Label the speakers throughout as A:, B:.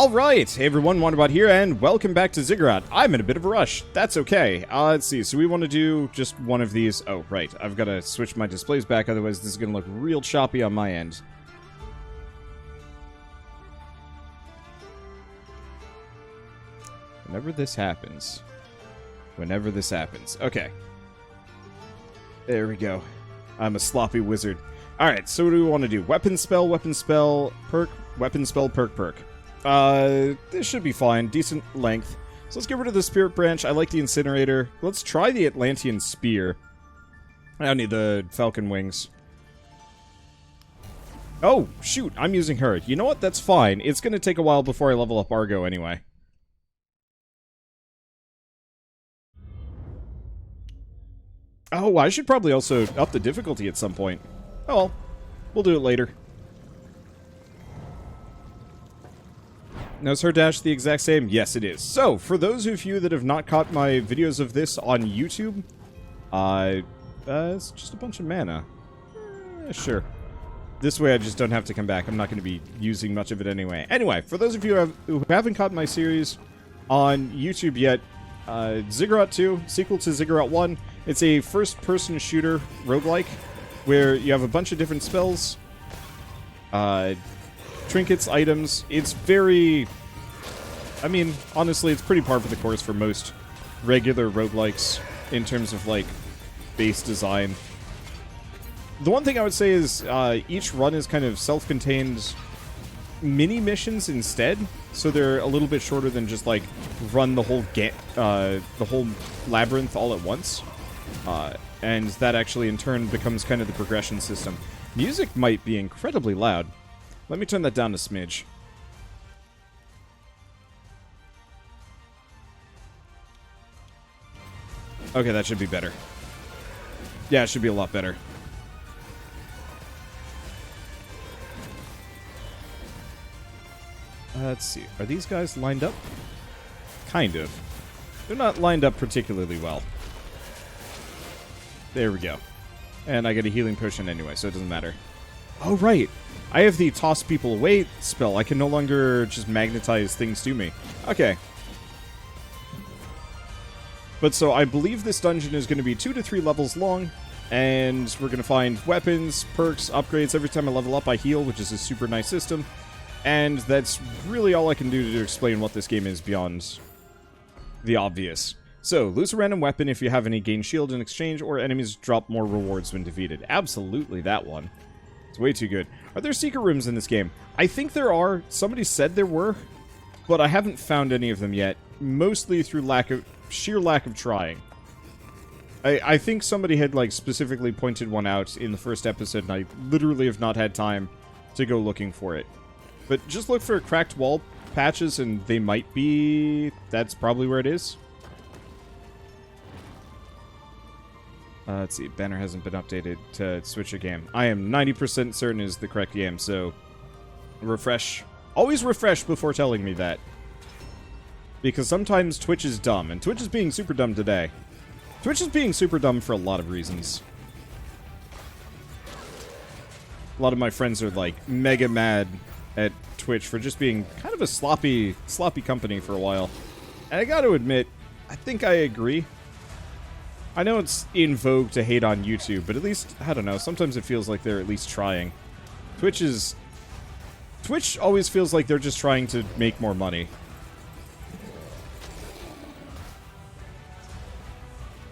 A: Alright, hey everyone, Wanderbot here, and welcome back to Ziggurat. I'm in a bit of a rush. That's okay. Let's see, so we want to do just one of these. Oh, right, I've got to switch my displays back, otherwise this is going to look real choppy on my end. Whenever this happens. Okay. There we go. I'm a sloppy wizard. Alright, so what do we want to do? Weapon spell, perk, weapon spell, perk. This should be fine. Decent length. So let's get rid of the Spirit Branch. I like the Incinerator. Let's try the Atlantean Spear. I don't need the Falcon Wings. Oh, shoot. I'm using her. You know what? That's fine. It's going to take a while before I level up Argo anyway. Oh, I should probably also up the difficulty at some point. Oh well. We'll do it later. Now, is her dash the exact same? Yes, it is. So, for those of you that have not caught my videos of this on YouTube, it's just a bunch of mana. Sure. This way I just don't have to come back. I'm not going to be using much of it anyway. Anyway, for those of you who haven't caught my series on YouTube yet, Ziggurat 2, sequel to Ziggurat 1, it's a first-person shooter roguelike, where you have a bunch of different spells, trinkets, items. It's very... I mean, honestly, it's pretty par for the course for most regular roguelikes in terms of, like, base design. The one thing I would say is each run is kind of self-contained mini-missions instead, so they're a little bit shorter than just, like, run the whole labyrinth all at once. And that actually, in turn, becomes kind of the progression system. Music might be incredibly loud. Let me turn that down a smidge. Okay, that should be better. Yeah, it should be a lot better. Let's see. Are these guys lined up? Kind of. They're not lined up particularly well. There we go. And I get a healing potion anyway, so it doesn't matter. Oh, right. I have the toss people away spell. I can no longer just magnetize things to me. Okay. But so I believe this dungeon is going to be 2 to 3 levels long, and we're going to find weapons, perks, upgrades. Every time I level up, I heal, which is a super nice system. And that's really all I can do to explain what this game is beyond the obvious. So, lose a random weapon if you have any, gain shield in exchange, or enemies drop more rewards when defeated. Absolutely that one. It's way too good. Are there secret rooms in this game? I think there are. Somebody said there were, but I haven't found any of them yet. Mostly through sheer lack of trying. I think somebody had, like, specifically pointed one out in the first episode, and I literally have not had time to go looking for it. But just look for cracked wall patches, and they might be... That's probably where it is. Let's see, banner hasn't been updated to switch a game. I am 90% certain is the correct game, so refresh. Always refresh before telling me that. Because sometimes Twitch is dumb, and Twitch is being super dumb today. Twitch is being super dumb for a lot of reasons. A lot of my friends are, like, mega mad at Twitch for just being kind of a sloppy company for a while. And I gotta admit, I think I agree. I know it's in vogue to hate on YouTube, but at least, I don't know, sometimes it feels like they're at least trying. Twitch always feels like they're just trying to make more money.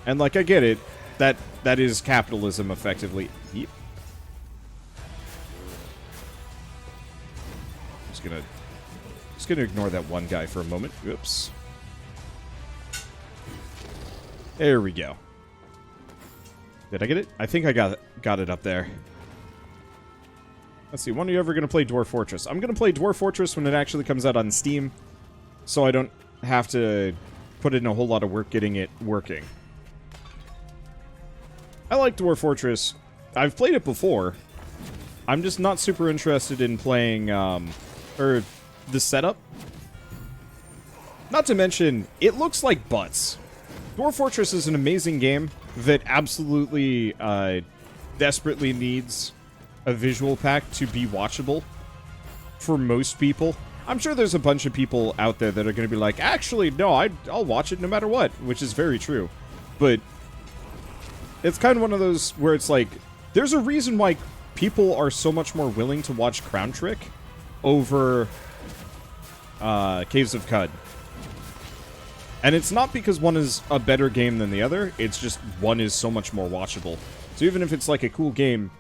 A: And, like, I get it. That is capitalism, effectively. Yep. Just gonna ignore that one guy for a moment. Oops. There we go. Did I get it? I think I got it up there. Let's see, when are you ever going to play Dwarf Fortress? I'm going to play Dwarf Fortress when it actually comes out on Steam, so I don't have to put in a whole lot of work getting it working. I like Dwarf Fortress. I've played it before. I'm just not super interested in playing, the setup. Not to mention, it looks like butts. Dwarf Fortress is an amazing game that absolutely desperately needs a visual pack to be watchable for most people. I'm sure there's a bunch of people out there that are going to be like, actually, no, I'll watch it no matter what, which is very true. But it's kind of one of those where it's like, there's a reason why people are so much more willing to watch Crown Trick over Caves of Cud. And it's not because one is a better game than the other, it's just one is so much more watchable. So even if it's like a cool game,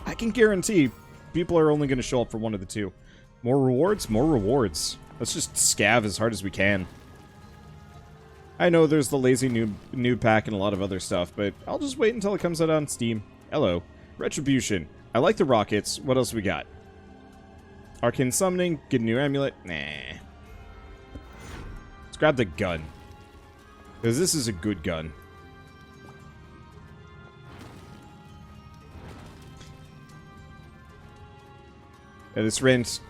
A: I can guarantee people are only going to show up for one of the two. More rewards? More rewards. Let's just scav as hard as we can. I know there's the lazy noob pack and a lot of other stuff, but I'll just wait until it comes out on Steam. Hello. Retribution. I like the rockets. What else we got? Arcane Summoning. Get a new amulet. Nah. Let's grab the gun. Because this is a good gun. Yeah, this rent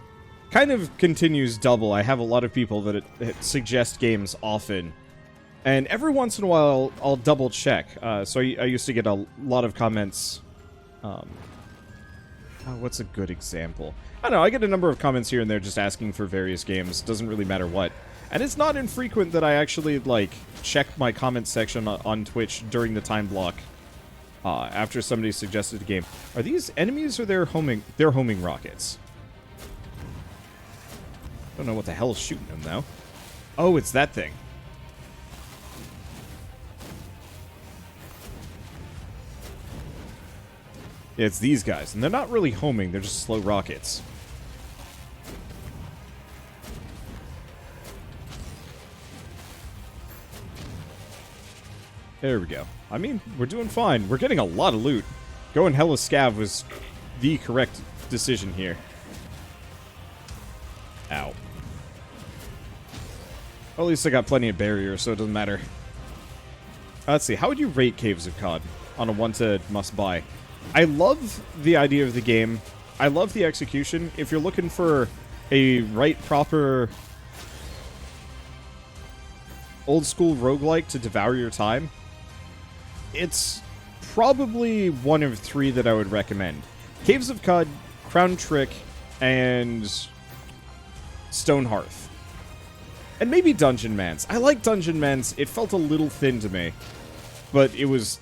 A: kind of continues double. I have a lot of people that suggest games often. And every once in a while, I'll double check. So I used to get a lot of comments. What's a good example? I don't know, I get a number of comments here and there just asking for various games. Doesn't really matter what. And it's not infrequent that I actually, like, check my comment section on Twitch during the time block. After somebody suggested a game. Are these enemies or they're homing rockets? Don't know what the hell is shooting them, though. Oh, it's that thing. Yeah, it's these guys. And they're not really homing, they're just slow rockets. There we go. I mean, we're doing fine. We're getting a lot of loot. Going hella scav was the correct decision here. Ow. Well, at least I got plenty of barriers, so it doesn't matter. Let's see. How would you rate Caves of Cod on a 1 to must buy? I love the idea of the game. I love the execution. If you're looking for a right proper old school roguelike to devour your time, it's probably one of 3 that I would recommend. Caves of Cud, Crown Trick, and Stone Hearth. And maybe Dungeon Mans. I like Dungeon Mans. It felt a little thin to me. But it was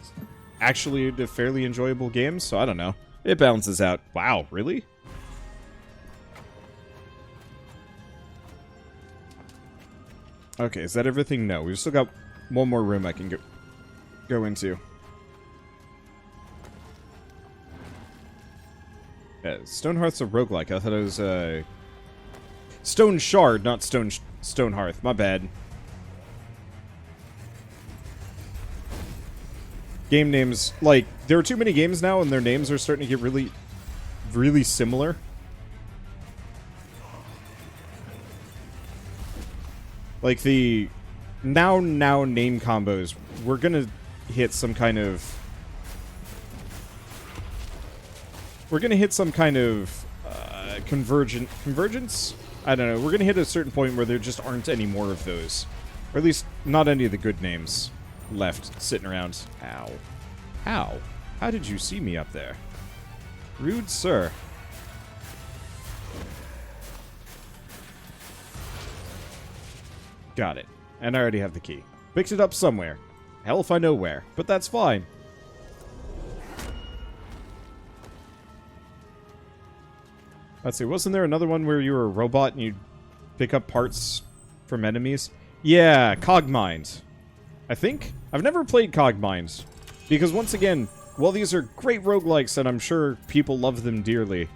A: actually a fairly enjoyable game, so I don't know. It balances out. Wow, really? Okay, is that everything? No, we've still got one more room I can go into. Yeah, Stone Hearth's a roguelike. I thought it was Stone Shard, not Stone Hearth. My bad. Game names, like, there are too many games now, and their names are starting to get really, really similar. Like, the now name combos, we're gonna hit some kind of... We're gonna hit some kind of convergence? I don't know. We're gonna hit a certain point where there just aren't any more of those. Or at least, not any of the good names left sitting around. Ow. How? How did you see me up there? Rude sir. Got it. And I already have the key. Picked it up somewhere. Hell if I know where. But that's fine. Let's see, wasn't there another one where you were a robot and you'd pick up parts from enemies? Yeah, Cogmind. I think? I've never played Cogmind. Because once again, while these are great roguelikes and I'm sure people love them dearly,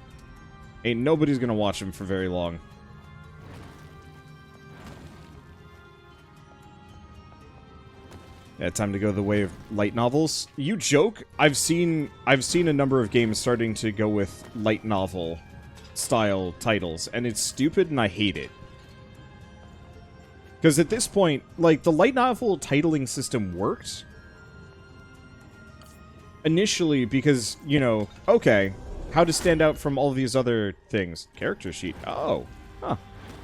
A: ain't nobody's gonna watch them for very long. Yeah, time to go the way of light novels. You joke? I've seen a number of games starting to go with light novel style titles, and it's stupid and I hate it. Because at this point, like, the light novel titling system worked initially because, you know, okay, how to stand out from all these other things. Character sheet. Oh. Huh.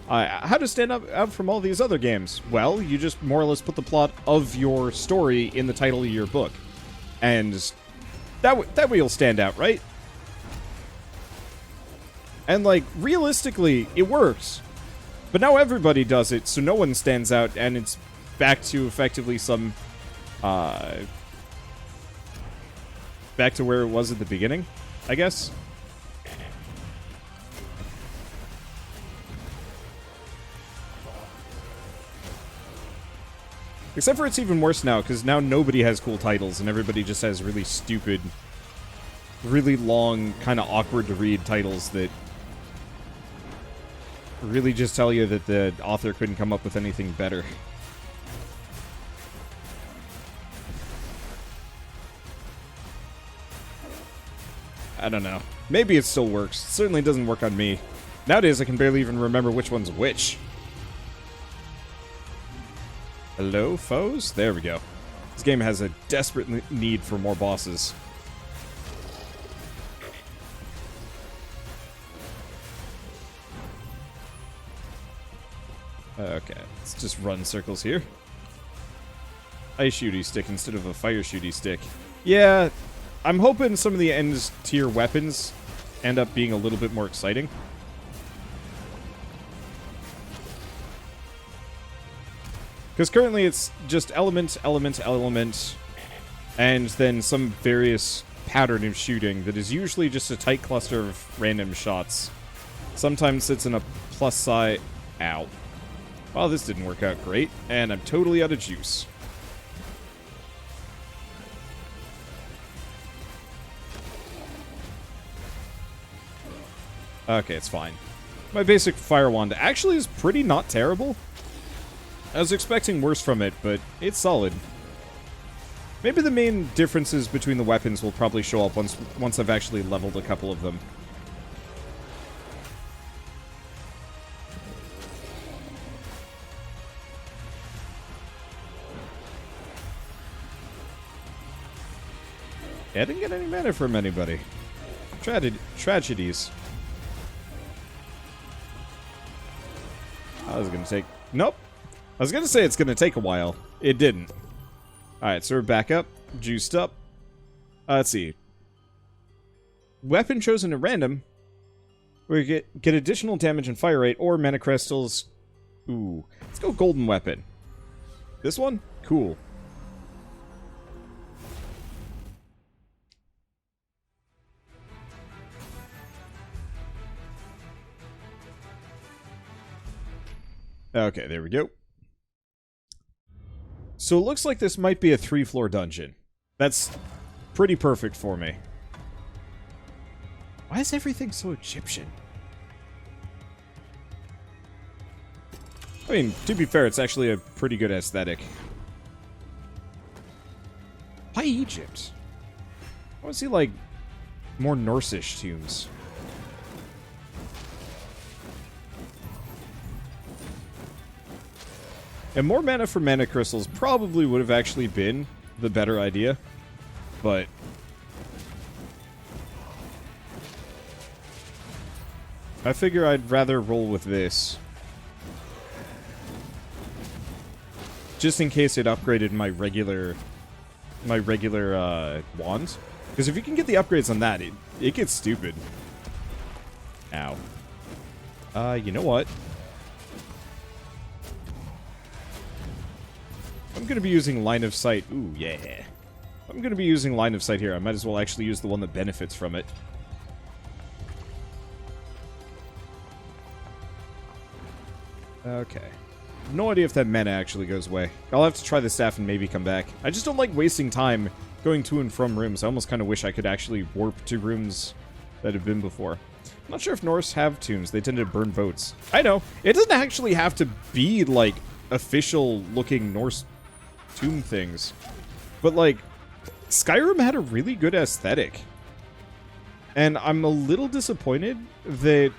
A: How to stand out from all these other games? Well, you just more or less put the plot of your story in the title of your book. And that way you'll stand out, right? And, like, realistically, it works. But now everybody does it, so no one stands out, and it's back to effectively some, back to where it was at the beginning, I guess. Except for it's even worse now, because now nobody has cool titles, and everybody just has really stupid, really long, kind of awkward to read titles that really just tell you that the author couldn't come up with anything better. I don't know. Maybe it still works. It certainly doesn't work on me. Nowadays, I can barely even remember which one's which. Hello, foes? There we go. This game has a desperate need for more bosses. Okay, let's just run circles here. Ice shooty stick instead of a fire shooty stick. Yeah, I'm hoping some of the end tier weapons end up being a little bit more exciting. Because currently it's just element, element, element, and then some various pattern of shooting that is usually just a tight cluster of random shots. Sometimes it's in a plus side. Ow. Well, this didn't work out great, and I'm totally out of juice. Okay, it's fine. My basic fire wand actually is pretty not terrible. I was expecting worse from it, but it's solid. Maybe the main differences between the weapons will probably show up once I've actually leveled a couple of them. Yeah, I didn't get any mana from anybody. Tragedies. I was gonna take... Nope. I was gonna say it's gonna take a while. It didn't. Alright, so we're back up. Juiced up. Let's see. Weapon chosen at random. We get additional damage and fire rate or mana crystals. Ooh. Let's go golden weapon. This one? Cool. Okay, there we go. So it looks like this might be a 3-floor dungeon. That's pretty perfect for me. Why is everything so Egyptian? I mean, to be fair, it's actually a pretty good aesthetic. Why Egypt? I want to see, like, more Norse-ish tombs. And more mana for mana crystals probably would have actually been the better idea, but I figure I'd rather roll with this. Just in case it upgraded my regular wand. Because if you can get the upgrades on that, it gets stupid. Ow. You know what? I'm going to be using line of sight. Ooh, yeah. I'm going to be using line of sight here. I might as well actually use the one that benefits from it. Okay. No idea if that mana actually goes away. I'll have to try the staff and maybe come back. I just don't like wasting time going to and from rooms. I almost kind of wish I could actually warp to rooms that have been before. I'm not sure if Norse have tombs. They tend to burn boats. I know. It doesn't actually have to be, like, official-looking Norse tomb things. But, like, Skyrim had a really good aesthetic. And I'm a little disappointed that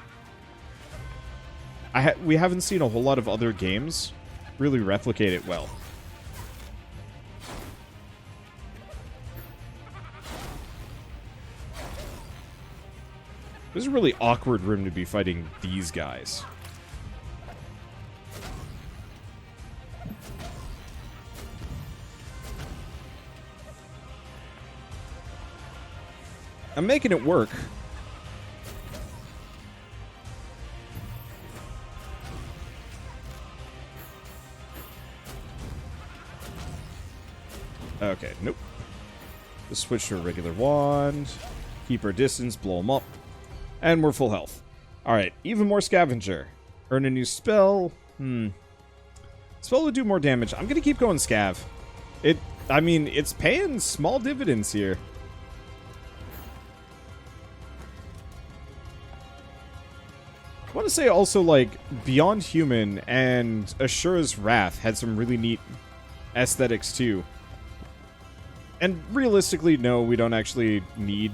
A: we haven't seen a whole lot of other games really replicate it well. This is a really awkward room to be fighting these guys. I'm making it work. Okay, nope. Just switch to a regular wand. Keep our distance, blow them up. And we're full health. Alright, even more scavenger. Earn a new spell. Spell would do more damage. I'm gonna keep going scav. I mean, it's paying small dividends here. I want to say also, like, Beyond Human and Ashura's Wrath had some really neat aesthetics, too. And realistically, no, we don't actually need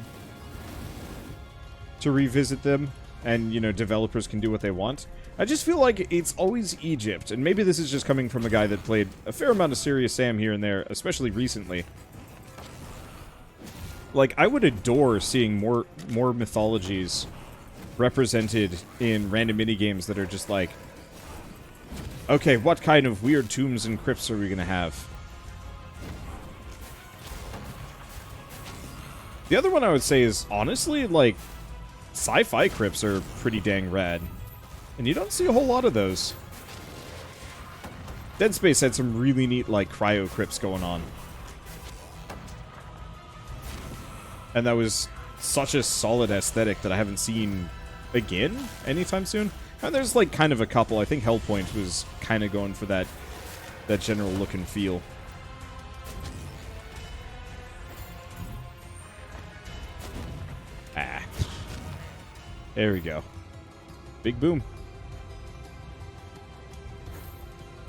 A: to revisit them. And, you know, developers can do what they want. I just feel like it's always Egypt. And maybe this is just coming from a guy that played a fair amount of Serious Sam here and there, especially recently. Like, I would adore seeing more mythologies represented in random minigames that are just like, okay, what kind of weird tombs and crypts are we gonna have? The other one I would say is, honestly, like, sci-fi crypts are pretty dang rad. And you don't see a whole lot of those. Dead Space had some really neat, like, cryo crypts going on. And that was such a solid aesthetic that I haven't seen again anytime soon. And there's, like, kind of a couple. I think Hellpoint was kind of going for that general look and feel. Ah. There we go. Big boom.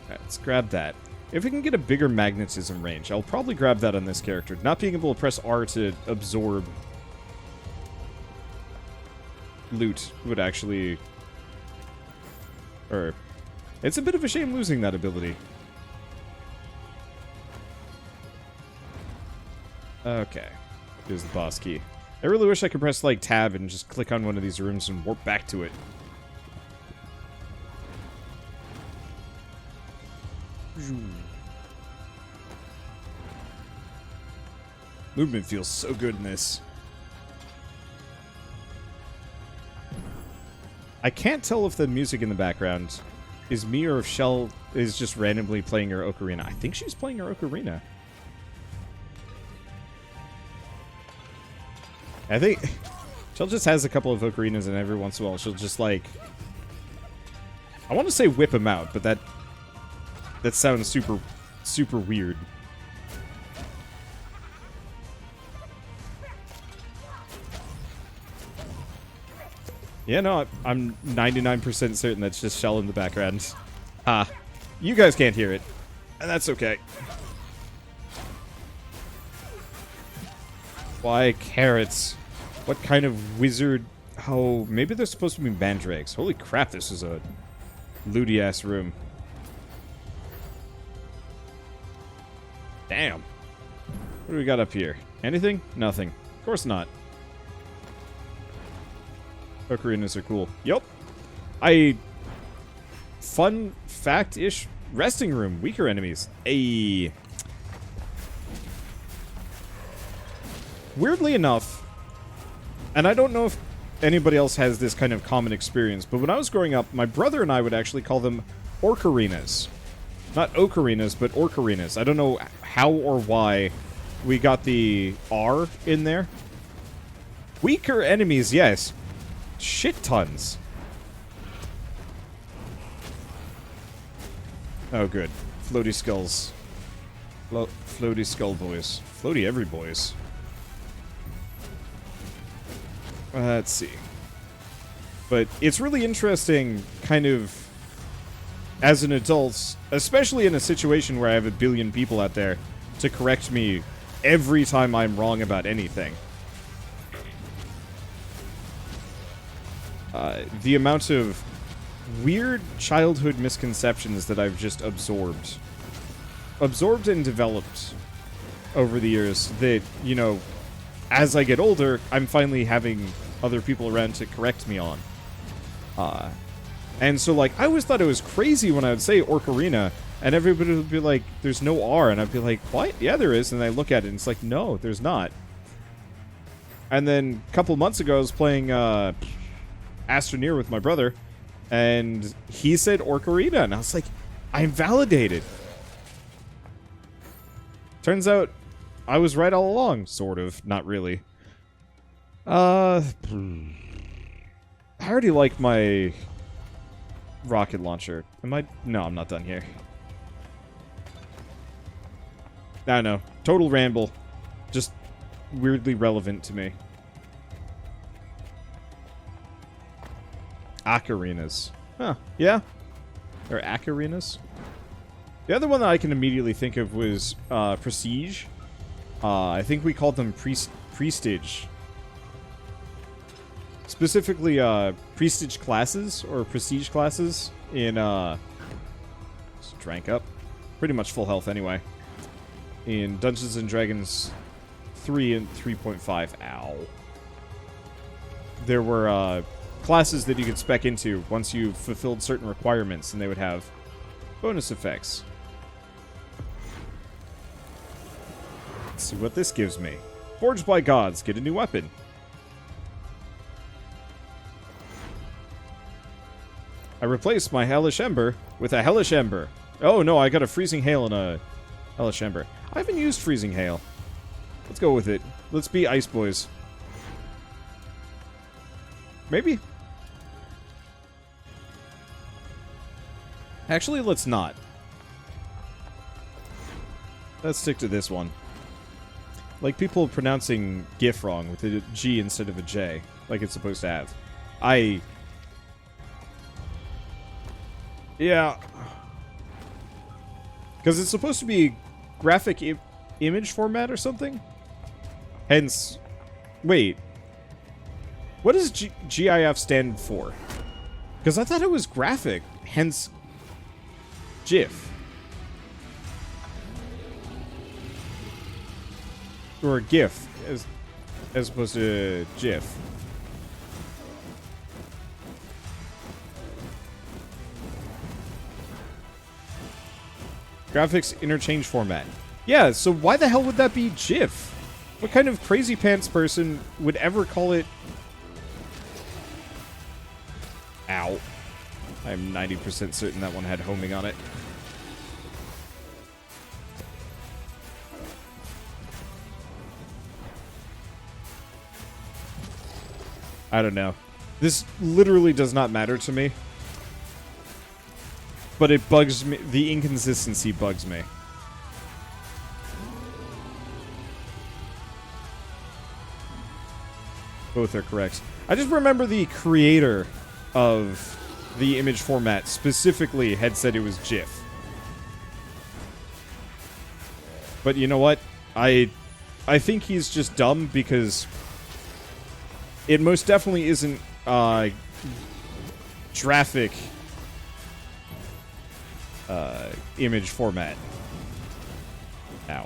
A: Alright, let's grab that. If we can get a bigger magnetism range, I'll probably grab that on this character. Not being able to press R to absorb loot would actually... Or... It's a bit of a shame losing that ability. Okay. Here's the boss key. I really wish I could press, like, tab and just click on one of these rooms and warp back to it. Movement feels so good in this. I can't tell if the music in the background is me or if Shell is just randomly playing her ocarina. I think she's playing her ocarina. I think Shell just has a couple of ocarinas, and every once in a while she'll just, like... I want to say whip him out, but that sounds super, super weird. Yeah, no, I'm 99% certain that's just Shell in the background. You guys can't hear it, and that's okay. Why carrots? What kind of wizard? Oh, maybe they're supposed to be mandrakes. Holy crap, this is a looty-ass room. Damn. What do we got up here? Anything? Nothing. Of course not. Ocarinas are cool. Yup. Fun fact-ish resting room. Weaker enemies. Ayy. Weirdly enough, and I don't know if anybody else has this kind of common experience, but when I was growing up, my brother and I would actually call them orcarinas. Not ocarinas, but orcarinas. I don't know how or why we got the R in there. Weaker enemies, yes. Shit tons. Oh, good. Floaty skulls. Floaty skull boys. Floaty every boys. Let's see. But it's really interesting, kind of, as an adult, especially in a situation where I have a billion people out there to correct me every time I'm wrong about anything. The amount of weird childhood misconceptions that I've just absorbed and developed over the years that, you know, as I get older, I'm finally having other people around to correct me on. And so, like, I always thought it was crazy when I would say Orcarina, and everybody would be like, there's no R, and I'd be like, what? Yeah, there is, and I look at it, and it's like, no, there's not. And then, a couple months ago, I was playing, Astroneer with my brother, and he said Orcarina, and I was like, I'm validated. Turns out, I was right all along, sort of. Not really. I already like my rocket launcher. Am I? No, I'm not done here. I know. Total ramble. Just weirdly relevant to me. Ocarinas. Huh. Yeah. Or Ocarinas. The other one that I can immediately think of was Prestige. I think we called them Prestige. Specifically, Prestige classes, or Prestige classes in, just drank up. Pretty much full health anyway. In Dungeons & Dragons 3 and 3.5. Ow. There were, classes that you could spec into once you fulfilled certain requirements, and they would have bonus effects. Let's see what this gives me. Forged by gods, get a new weapon. I replaced my Hellish Ember with a Hellish Ember. Oh no, I got a Freezing Hail and a Hellish Ember. I haven't used Freezing Hail. Let's go with it. Let's be Ice Boys. Maybe? Actually, let's not. Let's stick to this one. Like people pronouncing GIF wrong with a G instead of a J, like it's supposed to have. Yeah. Because it's supposed to be graphic image format or something? Hence... Wait. What does GIF stand for? Because I thought it was graphic, hence GIF. Or GIF, as opposed to GIF. Graphics interchange format. Yeah, so why the hell would that be GIF? What kind of crazy pants person would ever call it... Ow. I'm 90% certain that one had homing on it. I don't know. This literally does not matter to me. But it bugs me. The inconsistency bugs me. Both are correct. I just remember the creator of the image format specifically had said it was GIF. But you know what? I think he's just dumb because it most definitely isn't graphic image format. Ow.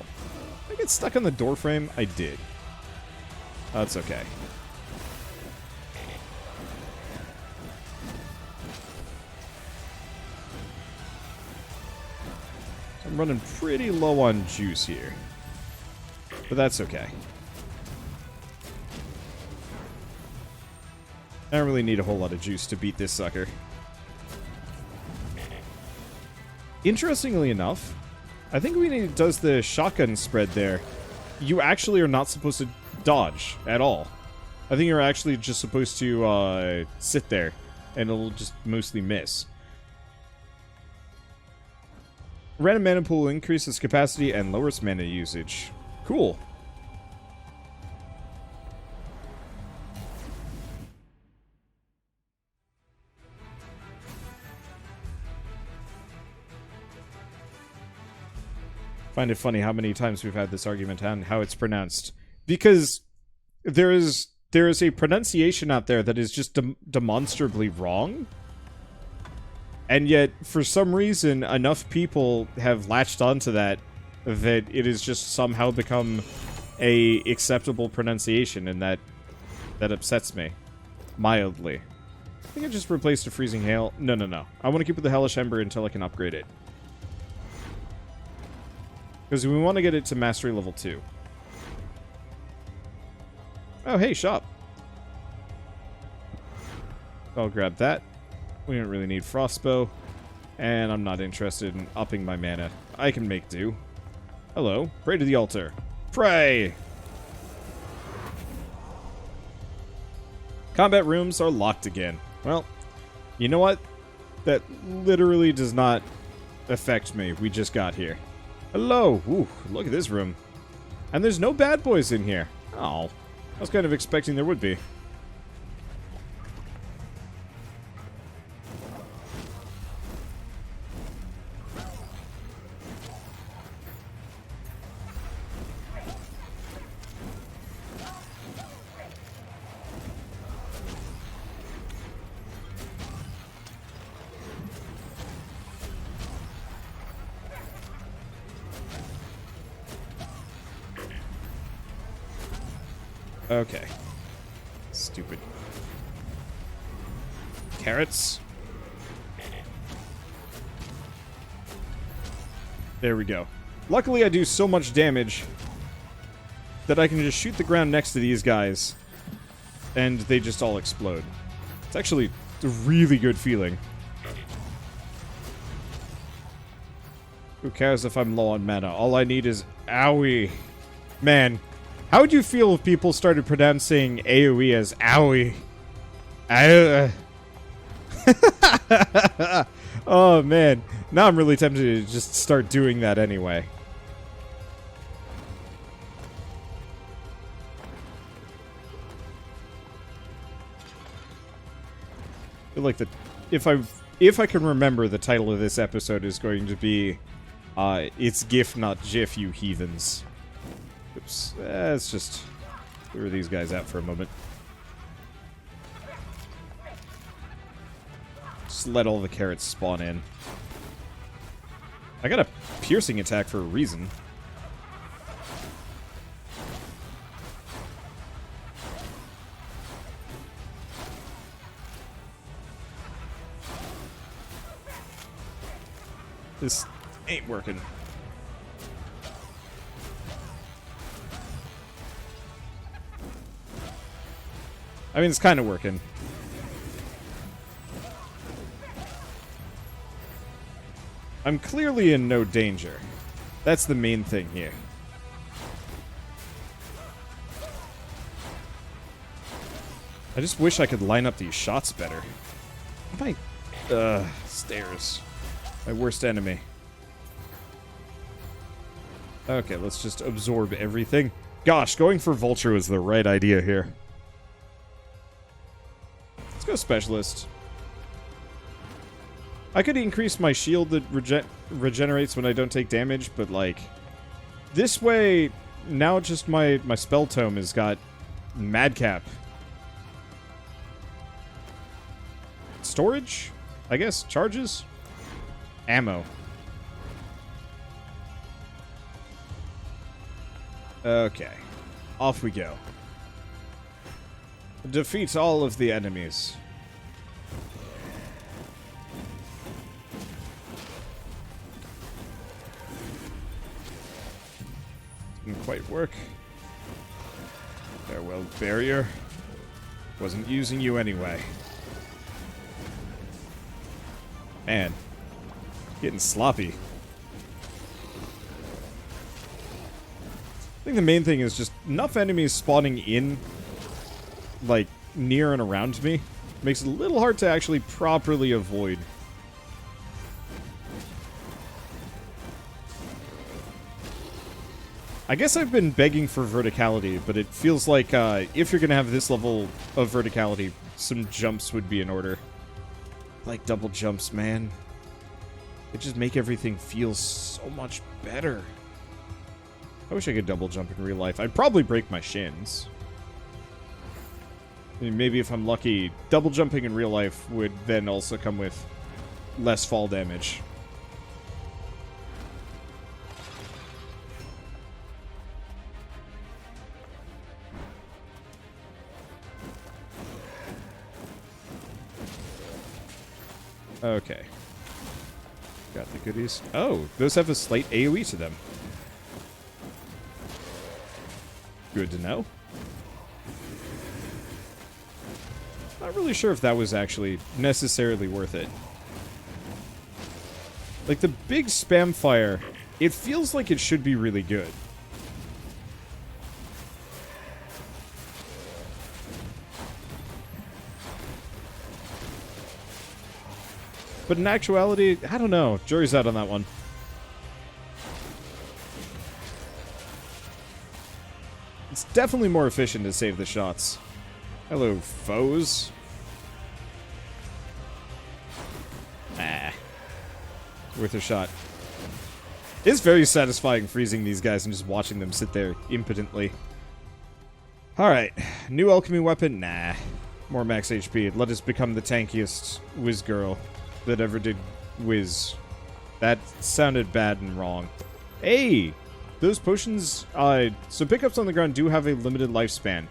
A: Did I get stuck on the door frame? I did. That's okay. I'm running pretty low on juice here. But that's okay. I don't really need a whole lot of juice to beat this sucker. Interestingly enough, I think when he does the shotgun spread there, you actually are not supposed to dodge at all. I think you're actually just supposed to sit there, and it'll just mostly miss. Random mana pool increases capacity and lowers mana usage. Cool. Find it funny how many times we've had this argument on how it's pronounced. Because there is a pronunciation out there that is just demonstrably wrong. And yet, for some reason, enough people have latched onto that it has just somehow become a acceptable pronunciation, and that upsets me. Mildly. I think I just replaced a Freezing Hail. No. I want to keep with the Hellish Ember until I can upgrade it. Because we want to get it to Mastery Level 2. Oh, hey, shop. I'll grab that. We don't really need Frostbow. And I'm not interested in upping my mana. I can make do. Hello. Pray to the altar. Pray! Combat rooms are locked again. Well, you know what? That literally does not affect me. We just got here. Hello! Ooh, look at this room. And there's no bad boys in here. Oh, I was kind of expecting there would be. Okay. Stupid. Carrots. There we go. Luckily, I do so much damage that I can just shoot the ground next to these guys, and they just all explode. It's actually a really good feeling. Who cares if I'm low on mana? All I need is owie. Man. How would you feel if people started pronouncing AoE as owie? Oh, man. Now I'm really tempted to just start doing that anyway. I feel like if I can remember, the title of this episode is going to be it's GIF, not JIF, you heathens. Oops. Let's just clear these guys out for a moment. Just let all the carrots spawn in. I got a piercing attack for a reason. This ain't working. I mean, it's kind of working. I'm clearly in no danger. That's the main thing here. I just wish I could line up these shots better. Stairs. My worst enemy. Okay, let's just absorb everything. Gosh, going for Vulture was the right idea here. Let's go Specialist. I could increase my shield that regenerates when I don't take damage, but, like, this way, now just my spell tome has got Madcap. Storage? I guess. Charges? Ammo. Okay. Off we go. Defeat all of the enemies. Didn't quite work. Farewell, barrier. Wasn't using you anyway. Man. Getting sloppy. I think the main thing is just enough enemies spawning in, like, near and around me. Makes it a little hard to actually properly avoid. I guess I've been begging for verticality, but it feels like if you're going to have this level of verticality, some jumps would be in order. Like double jumps, man. They just make everything feel so much better. I wish I could double jump in real life. I'd probably break my shins. I mean, maybe if I'm lucky, double jumping in real life would then also come with less fall damage. Okay. Got the goodies. Oh, those have a slight AoE to them. Good to know. Not really sure if that was actually necessarily worth it. Like, the big spam fire, it feels like it should be really good. But in actuality, I don't know. Jury's out on that one. It's definitely more efficient to save the shots. Hello, foes. Ah. Worth a shot. It's very satisfying freezing these guys and just watching them sit there impotently. Alright. New alchemy weapon? Nah. More max HP. Let us become the tankiest whiz girl that ever did whiz. That sounded bad and wrong. Hey! Those potions, so pickups on the ground do have a limited lifespan.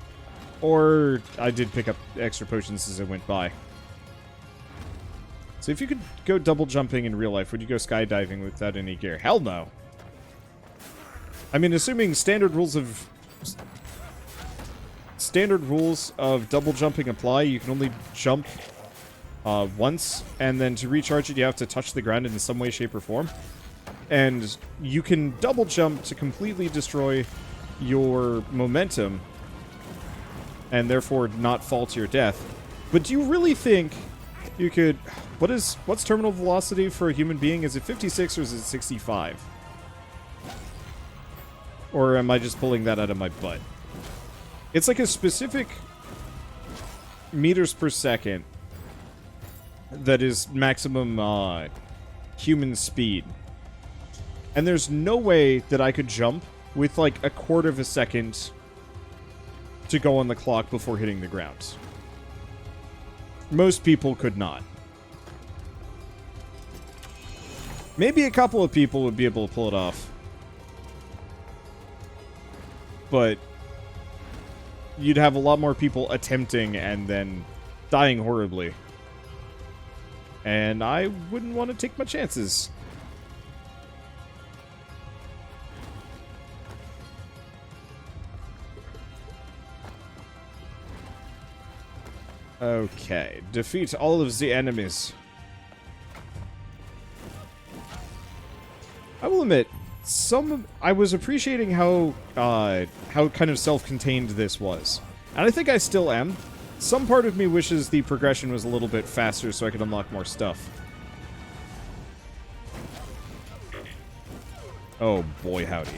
A: Or I did pick up extra potions as I went by. So if you could go double jumping in real life, would you go skydiving without any gear? Hell no. I mean, assuming standard rules of double jumping apply, you can only jump once, and then to recharge it, you have to touch the ground in some way, shape, or form. And you can double jump to completely destroy your momentum, and therefore not fall to your death. But do you really think you could... What's terminal velocity for a human being? Is it 56 or is it 65? Or am I just pulling that out of my butt? It's like a specific meters per second that is maximum human speed. And there's no way that I could jump with like a quarter of a second to go on the clock before hitting the ground. Most people could not. Maybe a couple of people would be able to pull it off. But you'd have a lot more people attempting and then dying horribly. And I wouldn't want to take my chances. Okay, defeat all of the enemies. I will admit, I was appreciating how kind of self-contained this was. And I think I still am. Some part of me wishes the progression was a little bit faster so I could unlock more stuff. Oh boy, howdy.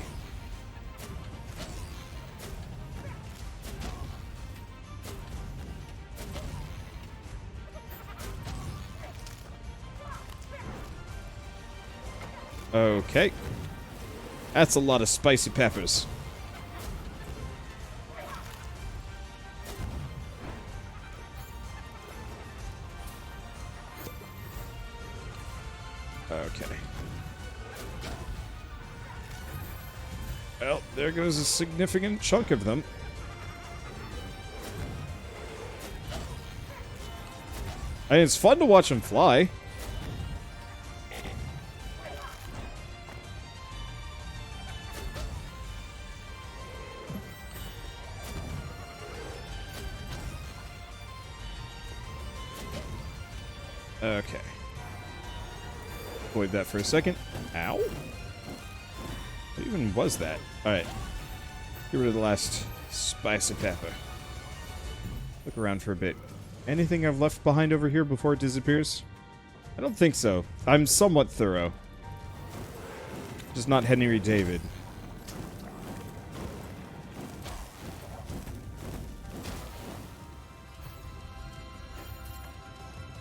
A: Okay. That's a lot of spicy peppers. Okay. Well, there goes a significant chunk of them. I mean, it's fun to watch them fly. Okay. Avoid that for a second. Ow. What even was that? Alright. Get rid of the last spicy pepper. Look around for a bit. Anything I've left behind over here before it disappears? I don't think so. I'm somewhat thorough. Just not Henry David.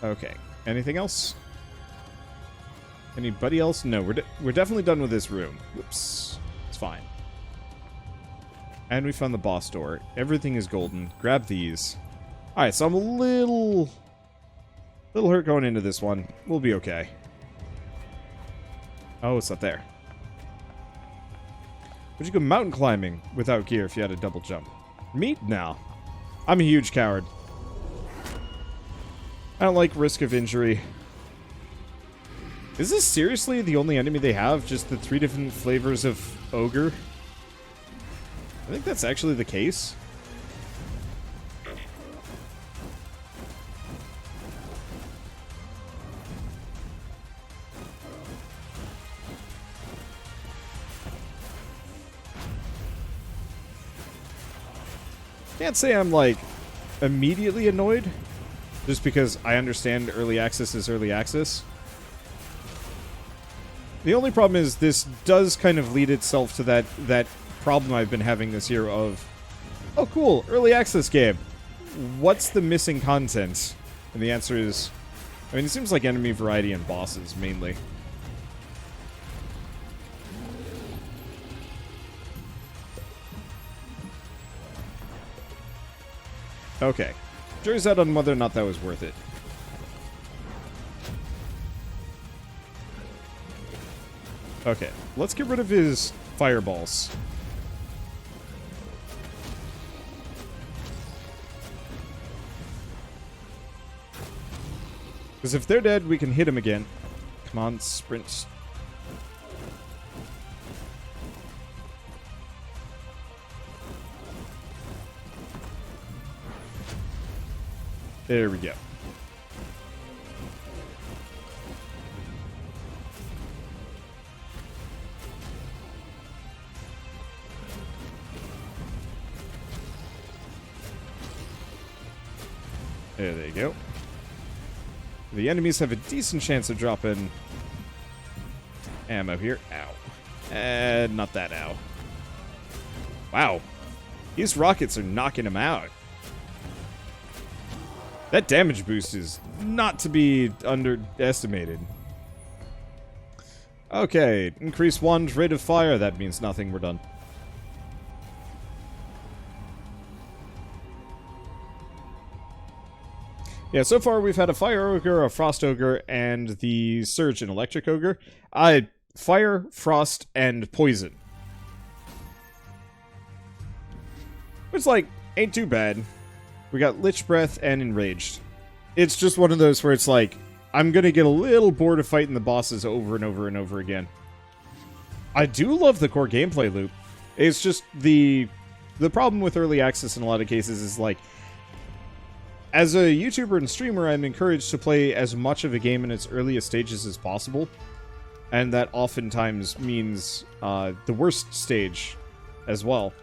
A: Okay. Anything else? Anybody else? No, we're definitely done with this room. Whoops. It's fine. And we found the boss door. Everything is golden. Grab these. Alright, so I'm a little hurt going into this one. We'll be okay. Oh, it's up there. Would you go mountain climbing without gear if you had a double jump? Me? No. I'm a huge coward. I don't like risk of injury. Is this seriously the only enemy they have? Just the 3 different flavors of ogre? I think that's actually the case. Can't say I'm, like, immediately annoyed. Just because I understand early access is early access. The only problem is this does kind of lead itself to that problem I've been having this year of, oh cool, early access game. What's the missing content? And the answer is, I mean, it seems like enemy variety and bosses, mainly. Okay. Jury's out on whether or not that was worth it. Okay, let's get rid of his fireballs. Because if they're dead, we can hit him again. Come on, sprint. There we go. There you go. The enemies have a decent chance of dropping ammo here. Ow. And not that ow. Wow. These rockets are knocking him out. That damage boost is not to be underestimated. Okay, increase wand rate of fire. That means nothing. We're done. Yeah, so far we've had a Fire Ogre, a Frost Ogre, and the Surge and Electric Ogre. Fire, Frost, and Poison. Which, like, ain't too bad. We got Lich Breath and Enraged. It's just one of those where it's like, I'm gonna get a little bored of fighting the bosses over and over and over again. I do love the core gameplay loop. It's just the problem with early access in a lot of cases is like, as a YouTuber and streamer, I'm encouraged to play as much of a game in its earliest stages as possible. And that oftentimes means the worst stage as well.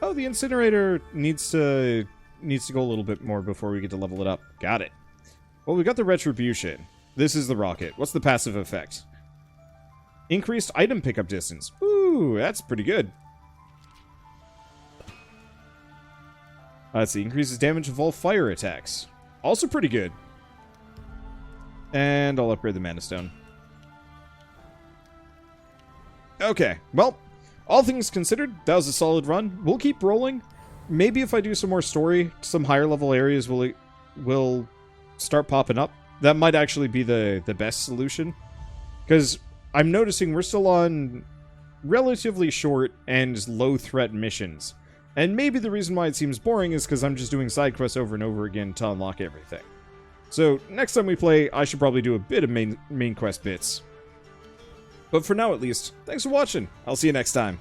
A: Oh, the incinerator needs to go a little bit more before we get to level it up. Got it. Well, we got the retribution. This is the rocket. What's the passive effect? Increased item pickup distance. Ooh, that's pretty good. Let's see. Increases damage of all fire attacks. Also pretty good. And I'll upgrade the Mana Stone. Okay. Well, all things considered, that was a solid run. We'll keep rolling. Maybe if I do some more story, some higher level areas will start popping up. That might actually be the best solution. Because I'm noticing we're still on relatively short and low threat missions. And maybe the reason why it seems boring is because I'm just doing side quests over and over again to unlock everything. So, next time we play, I should probably do a bit of main quest bits. But for now at least, thanks for watching. I'll see you next time.